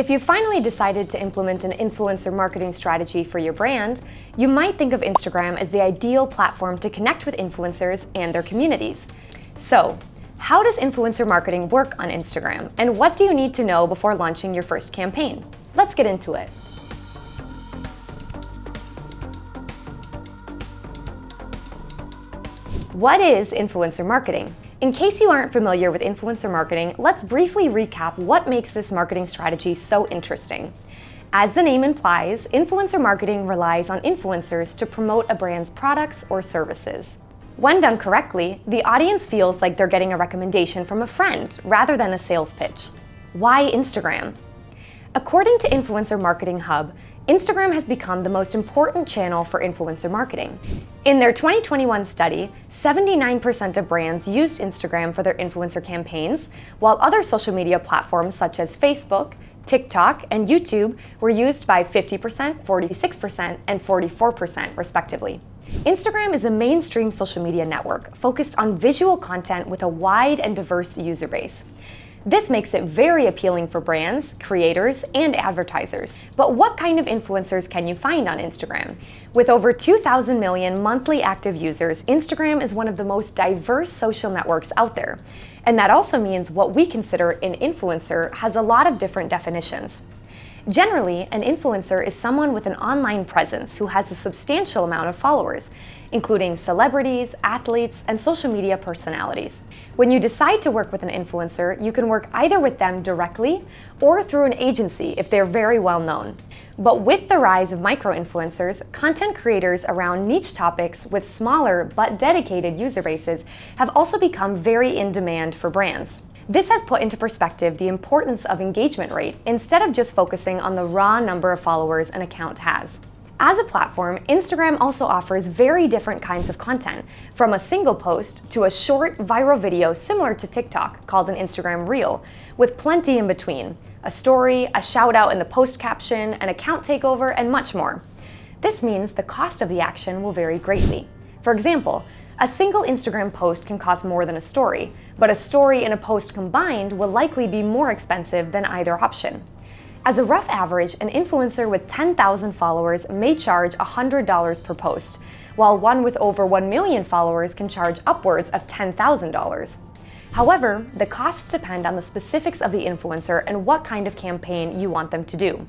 If you finally decided to implement an influencer marketing strategy for your brand, you might think of Instagram as the ideal platform to connect with influencers and their communities. So, how does influencer marketing work on Instagram, and what do you need to know before launching your first campaign? Let's get into it. What is influencer marketing? In case you aren't familiar with influencer marketing, let's briefly recap what makes this marketing strategy so interesting. As the name implies, influencer marketing relies on influencers to promote a brand's products or services. When done correctly, the audience feels like they're getting a recommendation from a friend rather than a sales pitch. Why Instagram? According to Influencer Marketing Hub, Instagram has become the most important channel for influencer marketing. In their 2021 study, 79% of brands used Instagram for their influencer campaigns, while other social media platforms such as Facebook, TikTok, and YouTube were used by 50%, 46%, and 44% respectively. Instagram is a mainstream social media network focused on visual content with a wide and diverse user base. This makes it very appealing for brands, creators, and advertisers. But what kind of influencers can you find on Instagram? With over 2,000 million monthly active users, Instagram is one of the most diverse social networks out there. And that also means what we consider an influencer has a lot of different definitions. Generally, an influencer is someone with an online presence who has a substantial amount of followers, including celebrities, athletes, and social media personalities. When you decide to work with an influencer, you can work either with them directly or through an agency if they're very well known. But with the rise of micro-influencers, content creators around niche topics with smaller but dedicated user bases have also become very in demand for brands. This has put into perspective the importance of engagement rate instead of just focusing on the raw number of followers an account has. As a platform, Instagram also offers very different kinds of content, from a single post to a short viral video similar to TikTok called an Instagram Reel, with plenty in between: a story, a shout out in the post caption, an account takeover, and much more. This means the cost of the action will vary greatly. For example, a single Instagram post can cost more than a story, but a story and a post combined will likely be more expensive than either option. As a rough average, an influencer with 10,000 followers may charge $100 per post, while one with over 1 million followers can charge upwards of $10,000. However, the costs depend on the specifics of the influencer and what kind of campaign you want them to do.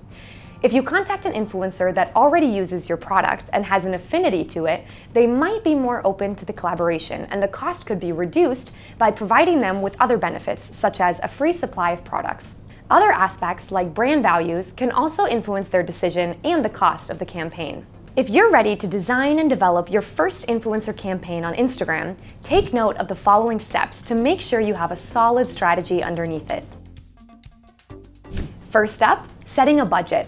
If you contact an influencer that already uses your product and has an affinity to it, they might be more open to the collaboration, and the cost could be reduced by providing them with other benefits, such as a free supply of products. Other aspects, like brand values, can also influence their decision and the cost of the campaign. If you're ready to design and develop your first influencer campaign on Instagram, take note of the following steps to make sure you have a solid strategy underneath it. First up, setting a budget.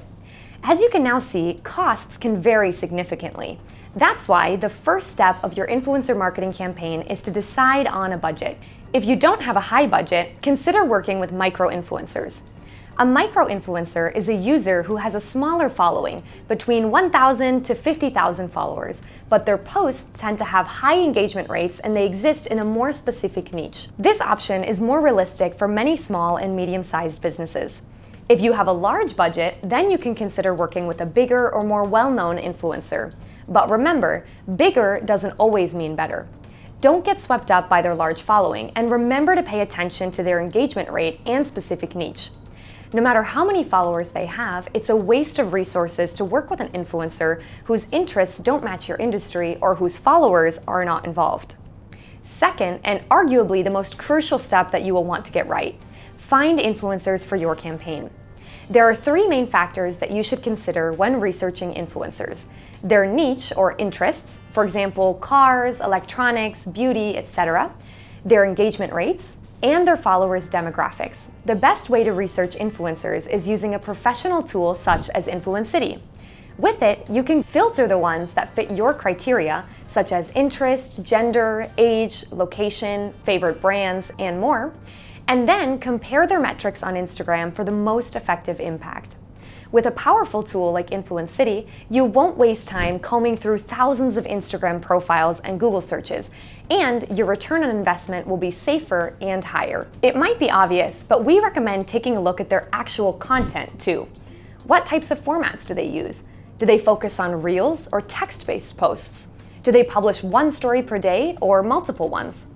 As you can now see, costs can vary significantly. That's why the first step of your influencer marketing campaign is to decide on a budget. If you don't have a high budget, consider working with micro-influencers. A micro-influencer is a user who has a smaller following, between 1,000 to 50,000 followers, but their posts tend to have high engagement rates and they exist in a more specific niche. This option is more realistic for many small and medium-sized businesses. If you have a large budget, then you can consider working with a bigger or more well-known influencer. But remember, bigger doesn't always mean better. Don't get swept up by their large following, and remember to pay attention to their engagement rate and specific niche. No matter how many followers they have, it's a waste of resources to work with an influencer whose interests don't match your industry or whose followers are not involved. Second, and arguably the most crucial step that you will want to get right, find influencers for your campaign. There are three main factors that you should consider when researching influencers: their niche or interests, for example, cars, electronics, beauty, etc., their engagement rates, and their followers' demographics. The best way to research influencers is using a professional tool such as Influencity. With it, you can filter the ones that fit your criteria, such as interest, gender, age, location, favorite brands, and more, and then compare their metrics on Instagram for the most effective impact. With a powerful tool like Influencity, you won't waste time combing through thousands of Instagram profiles and Google searches. and your return on investment will be safer and higher. It might be obvious, but we recommend taking a look at their actual content too. What types of formats do they use? Do they focus on reels or text-based posts? Do they publish one story per day or multiple ones?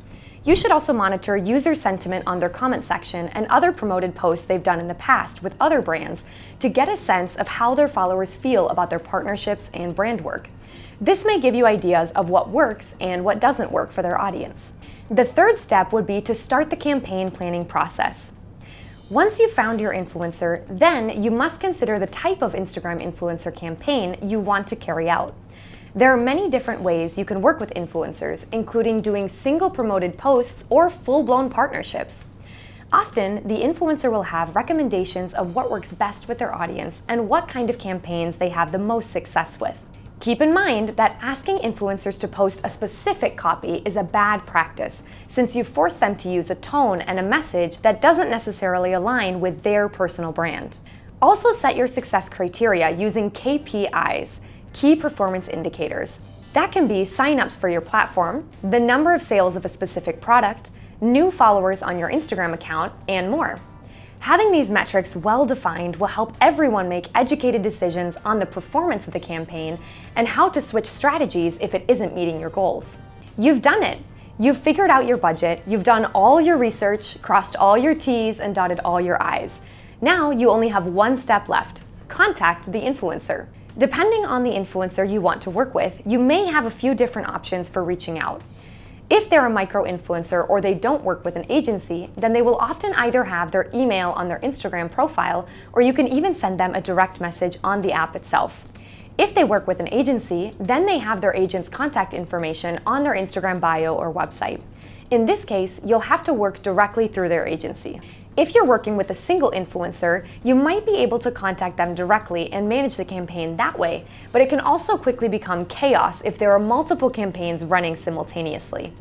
You should also monitor user sentiment on their comment section and other promoted posts they've done in the past with other brands to get a sense of how their followers feel about their partnerships and brand work. This may give you ideas of what works and what doesn't work for their audience. The third step would be to start the campaign planning process. Once you've found your influencer, then you must consider the type of Instagram influencer campaign you want to carry out. There are many different ways you can work with influencers, including doing single promoted posts or full-blown partnerships. Often, the influencer will have recommendations of what works best with their audience and what kind of campaigns they have the most success with. Keep in mind that asking influencers to post a specific copy is a bad practice, since you force them to use a tone and a message that doesn't necessarily align with their personal brand. Also set your success criteria using KPIs, Key Performance Indicators. That can be signups for your platform, the number of sales of a specific product, new followers on your Instagram account, and more. Having these metrics well defined will help everyone make educated decisions on the performance of the campaign and how to switch strategies if it isn't meeting your goals. You've done it! You've figured out your budget, you've done all your research, crossed all your T's, and dotted all your I's. Now you only have one step left: contact the influencer. Depending on the influencer you want to work with, you may have a few different options for reaching out. If they're a micro-influencer or they don't work with an agency, then they will often either have their email on their Instagram profile, or you can even send them a direct message on the app itself. If they work with an agency, then they have their agent's contact information on their Instagram bio or website. In this case, you'll have to work directly through their agency. If you're working with a single influencer, you might be able to contact them directly and manage the campaign that way, but it can also quickly become chaos if there are multiple campaigns running simultaneously.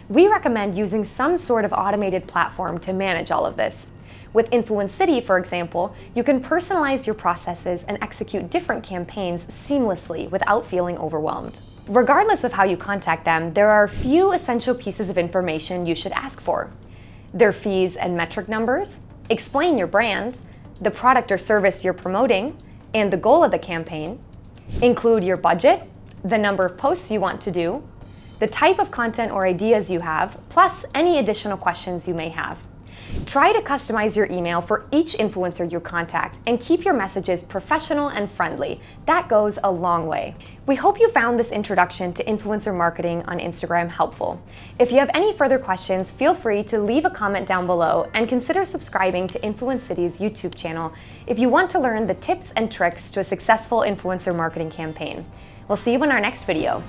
We recommend using some sort of automated platform to manage all of this. With Influencity, for example, you can personalize your processes and execute different campaigns seamlessly without feeling overwhelmed. Regardless of how you contact them, there are a few essential pieces of information you should ask for: their fees and metric numbers, explain your brand, the product or service you're promoting, and the goal of the campaign, include your budget, the number of posts you want to do, the type of content or ideas you have, plus any additional questions you may have. Try to customize your email for each influencer you contact and keep your messages professional and friendly. That goes a long way. We hope you found this introduction to influencer marketing on Instagram helpful. If you have any further questions, feel free to leave a comment down below and consider subscribing to Influencity's YouTube channel if you want to learn the tips and tricks to a successful influencer marketing campaign. We'll see you in our next video.